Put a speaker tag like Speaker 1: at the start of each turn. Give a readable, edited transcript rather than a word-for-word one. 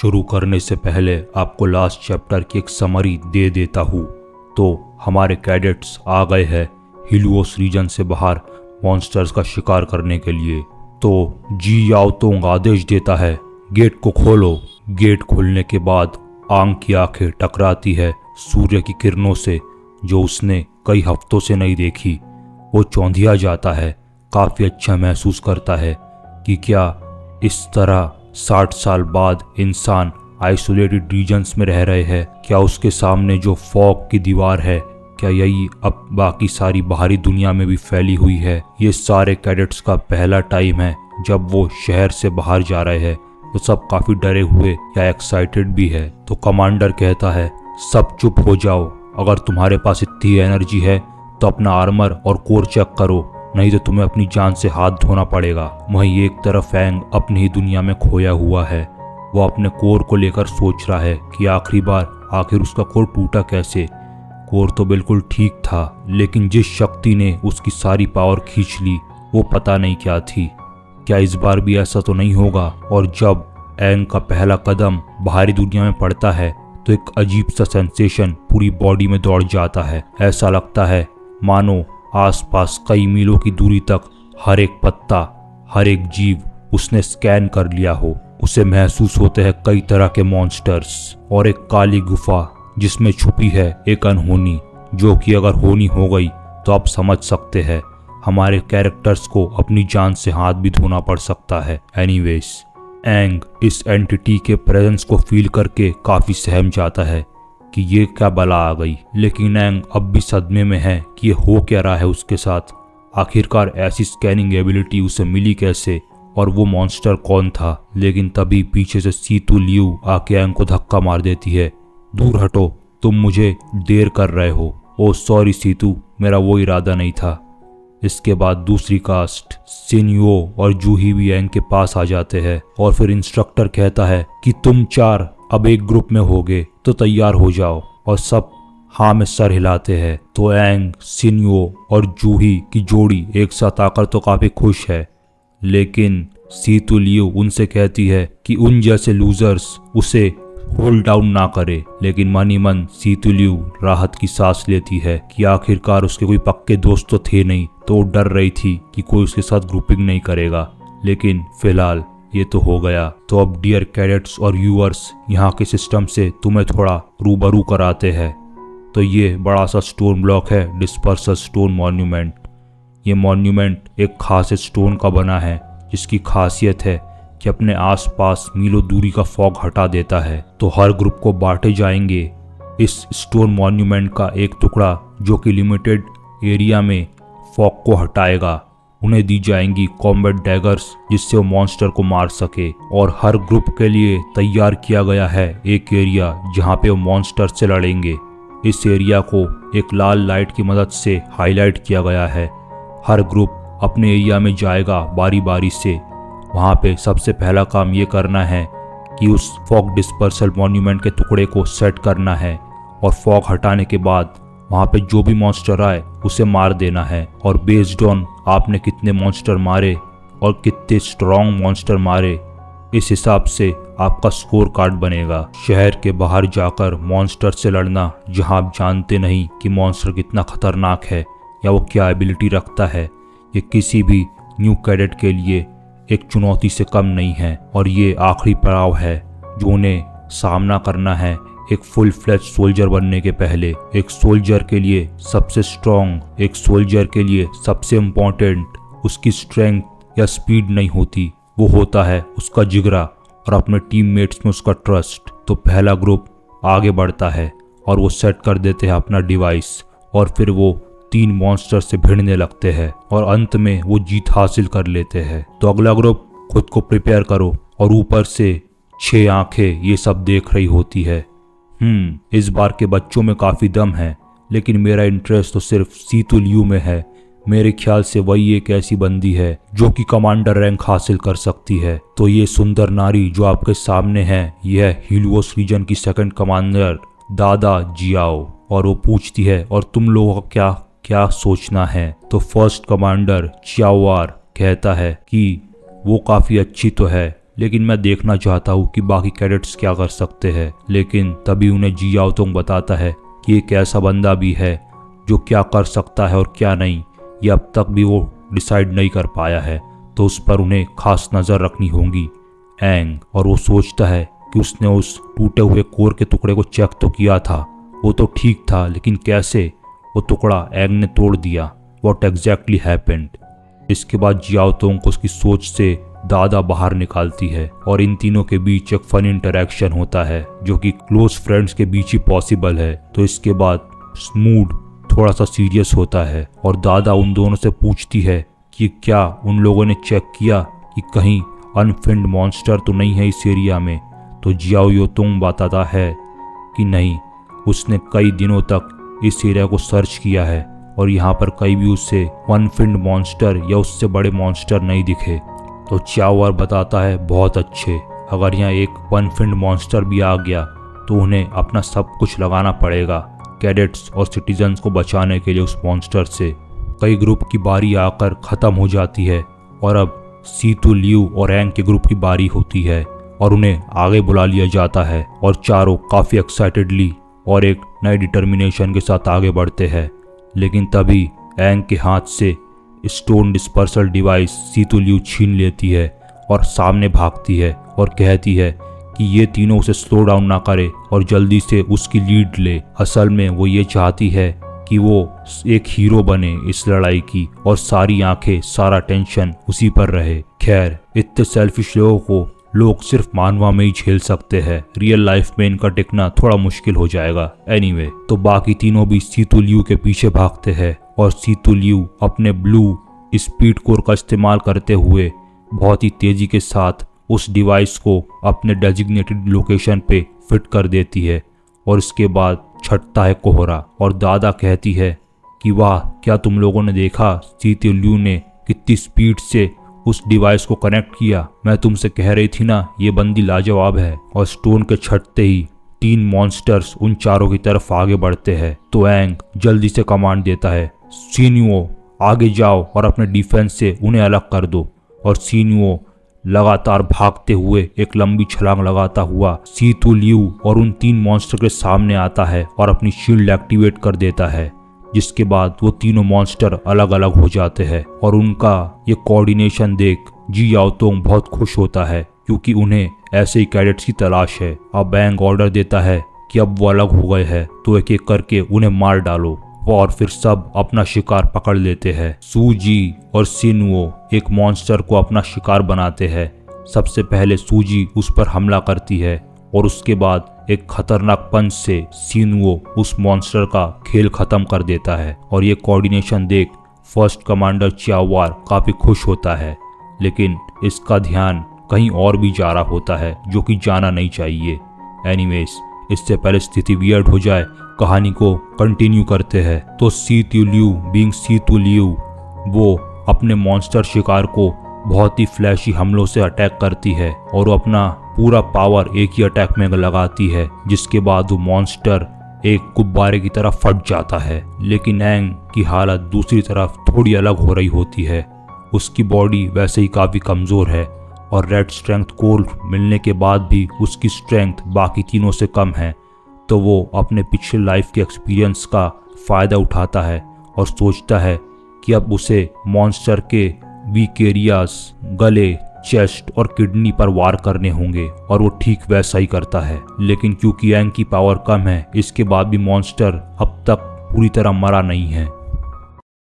Speaker 1: शुरू करने से पहले आपको लास्ट चैप्टर की एक समरी दे देता हूँ। तो हमारे कैडेट्स आ गए हैं हीलियोस रीजन से बाहर मॉन्स्टर्स का शिकार करने के लिए। तो जी याओतोंग आदेश देता है गेट को खोलो। गेट खुलने के बाद आंग की आंखें टकराती है सूर्य की किरणों से जो उसने कई हफ्तों से नहीं देखी। वो चौंधिया जाता है, काफ़ी अच्छा महसूस करता है कि क्या इस तरह 60 साल बाद इंसान आइसोलेटेड रीजन्स में रह रहे हैं। क्या उसके सामने जो फॉग की दीवार है क्या यही अब बाकी सारी बाहरी दुनिया में भी फैली हुई है। ये सारे कैडेट्स का पहला टाइम है जब वो शहर से बाहर जा रहे हैं। तो सब काफ़ी डरे हुए या एक्साइटेड भी है। तो कमांडर कहता है सब चुप हो जाओ, अगर तुम्हारे पास इतनी एनर्जी है तो अपना आर्मर और कोर चेक करो, नहीं तो तुम्हें अपनी जान से हाथ धोना पड़ेगा। वहीं एक तरफ एंग अपनी ही दुनिया में खोया हुआ है। वो अपने कोर को लेकर सोच रहा है कि आखिरी बार आखिर उसका कोर टूटा कैसे। कोर तो बिल्कुल ठीक था, लेकिन जिस शक्ति ने उसकी सारी पावर खींच ली वो पता नहीं क्या थी। क्या इस बार भी ऐसा तो नहीं होगा। और जब एंग का पहला कदम बाहरी दुनिया में पड़ता है तो एक अजीब सा सेंसेशन पूरी बॉडी में दौड़ जाता है। ऐसा लगता है मानो आसपास कई मीलों की दूरी तक हर एक पत्ता, हर एक जीव उसने स्कैन कर लिया हो। उसे महसूस होते हैं कई तरह के मॉन्स्टर्स और एक काली गुफा जिसमें छुपी है एक अनहोनी, जो कि अगर होनी हो गई तो आप समझ सकते हैं हमारे कैरेक्टर्स को अपनी जान से हाथ भी धोना पड़ सकता है। एनीवेज, एंग इस एंटिटी के प्रेजेंस को फील करके काफ़ी सहम जाता है कि ये क्या बला आ गई। लेकिन एंग अब भी सदमे में है कि ये हो क्या रहा है उसके साथ। आखिरकार ऐसी स्कैनिंग एबिलिटी उसे मिली कैसे और वो मॉन्स्टर कौन था। लेकिन तभी पीछे से सीतू लियू आके एंग को धक्का मार देती है। दूर हटो, तुम मुझे देर कर रहे हो। ओ सॉरी सीतू, मेरा वो इरादा नहीं था। इसके बाद दूसरी कास्ट सिन्यो और जूही भी एंग के पास आ जाते हैं और फिर इंस्ट्रक्टर कहता है कि तुम चार अब एक ग्रुप में होगे तो तैयार हो जाओ। और सब हाँ में सर हिलाते हैं। तो एंग, सिन्यो और जूही की जोड़ी एक साथ आकर तो काफी खुश है, लेकिन सीतू लियू उनसे कहती है कि उन जैसे लूजर्स उसे होल्ड डाउन ना करे। लेकिन मन ही मन सीतू लियू राहत की सांस लेती है कि आखिरकार उसके कोई पक्के दोस्त तो थे नहीं, तो डर रही थी कि कोई उसके साथ ग्रुपिंग नहीं करेगा। लेकिन फिलहाल ये तो हो गया। तो अब डियर कैडेट्स और व्यूअर्स, यहाँ के सिस्टम से तुम्हें थोड़ा रूबरू कराते हैं। तो ये बड़ा सा स्टोन ब्लॉक है डिस्पर्सल स्टोन मॉन्यूमेंट। ये मॉन्यूमेंट एक खास स्टोन का बना है जिसकी खासियत है कि अपने आसपास मीलों दूरी का फॉग हटा देता है। तो हर ग्रुप को बांटे जाएंगे इस स्टोन मॉन्यूमेंट का एक टुकड़ा जो कि लिमिटेड एरिया में फॉग को हटाएगा। उन्हें दी जाएंगी कॉम्बैट डैगर्स जिससे वो मॉन्स्टर को मार सके। और हर ग्रुप के लिए तैयार किया गया है एक एरिया जहाँ पे वो मॉन्स्टर से लड़ेंगे। इस एरिया को एक लाल लाइट की मदद से हाईलाइट किया गया है। हर ग्रुप अपने एरिया में जाएगा बारी बारी से। वहाँ पे सबसे पहला काम ये करना है कि उस फॉग डिस्पर्सल मॉन्यूमेंट के टुकड़े को सेट करना है और फॉग हटाने के बाद वहाँ पे जो भी मॉन्स्टर आए उसे मार देना है। और बेस्ड ऑन आपने कितने मॉन्स्टर मारे और कितने स्ट्रॉन्ग मॉन्स्टर मारे, इस हिसाब से आपका स्कोर कार्ड बनेगा। शहर के बाहर जाकर मॉन्स्टर से लड़ना जहाँ आप जानते नहीं कि मॉन्स्टर कितना खतरनाक है या वो क्या एबिलिटी रखता है, ये किसी भी न्यू कैडेट के लिए एक चुनौती से कम नहीं है। और ये आखिरी पड़ाव है जो उन्हें सामना करना है एक फुल फ्लेज सोल्जर बनने के पहले। एक सोल्जर के लिए सबसे स्ट्रॉन्ग, एक सोल्जर के लिए सबसे इम्पोर्टेंट उसकी स्ट्रेंथ या स्पीड नहीं होती, वो होता है उसका जिगरा और अपने टीममेट्स में उसका ट्रस्ट। तो पहला ग्रुप आगे बढ़ता है और वो सेट कर देते हैं अपना डिवाइस और फिर वो 3 मॉन्स्टर से भिड़ने लगते हैं और अंत में वो जीत हासिल कर लेते हैं। तो अगला ग्रुप खुद को प्रिपेयर करो और ऊपर से 6 आंखें ये सब देख रही होती है। इस बार के बच्चों में काफ़ी दम है, लेकिन मेरा इंटरेस्ट तो सिर्फ सीतू लियू में है। मेरे ख्याल से वही एक ऐसी बंदी है जो कि कमांडर रैंक हासिल कर सकती है। तो ये सुंदर नारी जो आपके सामने है यह है हीलियोस रीजन की सेकंड कमांडर दादा जियाओ। और वो पूछती है और तुम लोगों का क्या क्या सोचना है। तो फर्स्ट कमांडर चियाओआर कहता है कि वो काफ़ी अच्छी तो है, लेकिन मैं देखना चाहता हूँ कि बाकी कैडेट्स क्या कर सकते हैं। लेकिन तभी उन्हें जी याओतोंग बताता है कि एक ऐसा बंदा भी है जो क्या कर सकता है और क्या नहीं, ये अब तक भी वो डिसाइड नहीं कर पाया है, तो उस पर उन्हें खास नज़र रखनी होगी। एंग और वो सोचता है कि उसने उस टूटे हुए कोर के टुकड़े को चेक तो किया था, वो तो ठीक था, लेकिन कैसे वो टुकड़ा एंग ने तोड़ दिया। What exactly happened. इसके बाद जियाओतोंग को उसकी सोच से दादा बाहर निकालती है और इन तीनों के बीच एक फन इंटरेक्शन होता है जो कि क्लोज फ्रेंड्स के बीच ही पॉसिबल है। तो इसके बाद मूड थोड़ा सा सीरियस होता है और दादा उन दोनों से पूछती है कि क्या उन लोगों ने चेक किया कि कहीं अनफिंड मॉन्स्टर तो नहीं है इस एरिया में। तो जियाओतोंग बताता है कि नहीं, उसने कई दिनों तक इस एरिया को सर्च किया है और यहाँ पर कहीं भी उससे अनफिंड मॉन्स्टर या उससे बड़े मॉन्स्टर नहीं दिखे। तो चाओर बताता है बहुत अच्छे, अगर यहाँ एक अनफिंड मॉन्स्टर भी आ गया तो उन्हें अपना सब कुछ लगाना पड़ेगा कैडेट्स और सिटीजन्स को बचाने के लिए उस मॉन्स्टर से। कई ग्रुप की बारी आकर ख़त्म हो जाती है और अब सीतू लियू और एंग के ग्रुप की बारी होती है और उन्हें आगे बुला लिया जाता है और चारों काफ़ी एक्साइटेडली और एक नई डिटर्मिनेशन के साथ आगे बढ़ते हैं। लेकिन तभी एंग के हाथ से stone dispersal device Situ Liu छीन लेती है और सामने भागती है और कहती है कि ये तीनों उसे स्लो डाउन ना करे और जल्दी से उसकी लीड ले। असल में वो ये चाहती है कि वो एक हीरो बने इस लड़ाई की और सारी आंखें सारा टेंशन उसी पर रहे। खैर, इतने सेल्फिश लोगों को लोग सिर्फ मानवा में ही झेल सकते हैं, रियल लाइफ में इनका टिकना थोड़ा मुश्किल हो जाएगा। एनीवे, तो बाकी तीनों भी सीतू लियू के पीछे भागते हैं और सीतू लियू अपने ब्लू स्पीड कोर का इस्तेमाल करते हुए बहुत ही तेजी के साथ उस डिवाइस को अपने डेजिग्नेटेड लोकेशन पे फिट कर देती है और इसके बाद छटता है कोहरा और दादा कहती है कि वाह, क्या तुम लोगों ने देखा सीतू लियू ने कितनी स्पीड से उस डिवाइस को कनेक्ट किया। मैं तुमसे कह रही थी ना, ये बंदी लाजवाब है। और स्टोन के छटते ही 3 मॉन्स्टर्स उन चारों की तरफ आगे बढ़ते हैं। तो एंग जल्दी से कमांड देता है, सीनुओ आगे जाओ और अपने डिफेंस से उन्हें अलग कर दो। और सीनुओ लगातार भागते हुए एक लंबी छलांग लगाता हुआ सीतू लियू और उन 3 मॉन्स्टर के सामने आता है और अपनी शील्ड एक्टिवेट कर देता है, जिसके बाद वो तीनों मॉन्स्टर अलग अलग हो जाते हैं। और उनका ये कोऑर्डिनेशन देख जी याओतोंग बहुत खुश होता है क्योंकि उन्हें ऐसे ही कैडेट्स की तलाश है। अब एंग ऑर्डर देता है कि अब वो अलग हो गए हैं तो एक एक करके उन्हें मार डालो और फिर सब अपना शिकार पकड़ लेते हैं। सूजी और सिनुओ एक मॉन्स्टर को अपना शिकार बनाते हैं। सबसे पहले सूजी उस पर हमला करती है और उसके बाद एक खतरनाक पंच से सिनुओ उस मॉन्स्टर का खेल खत्म कर देता है। और ये कोऑर्डिनेशन देख फर्स्ट कमांडर चाओवार काफी खुश होता है, लेकिन इसका ध्यान कहीं और भी जा रहा होता है जो कि जाना नहीं चाहिए। एनीवेज, इससे पहले स्थिति वियर्ड हो जाए, कहानी को कंटिन्यू करते हैं। तो Situ Liu being Situ Liu वो अपने मॉन्स्टर शिकार को बहुत ही फ्लैशी हमलों से अटैक करती है और वो अपना पूरा पावर एक ही अटैक में लगाती है, जिसके बाद वो मॉन्स्टर एक गुब्बारे की तरफ फट जाता है। लेकिन एंग की हालत दूसरी तरफ थोड़ी अलग हो रही होती है। उसकी बॉडी वैसे ही काफ़ी कमज़ोर है और रेड स्ट्रेंथ कोर मिलने के बाद भी उसकी स्ट्रेंथ बाकी तीनों से कम है। तो वो अपने पिछले लाइफ के एक्सपीरियंस का फ़ायदा उठाता है और सोचता है कि अब उसे मॉन्स्टर के वीक एरियाज, गले, चेस्ट और किडनी पर वार करने होंगे और वो ठीक वैसा ही करता है। लेकिन क्योंकि एंग की पावर कम है, इसके बाद भी मॉन्स्टर अब तक पूरी तरह मरा नहीं है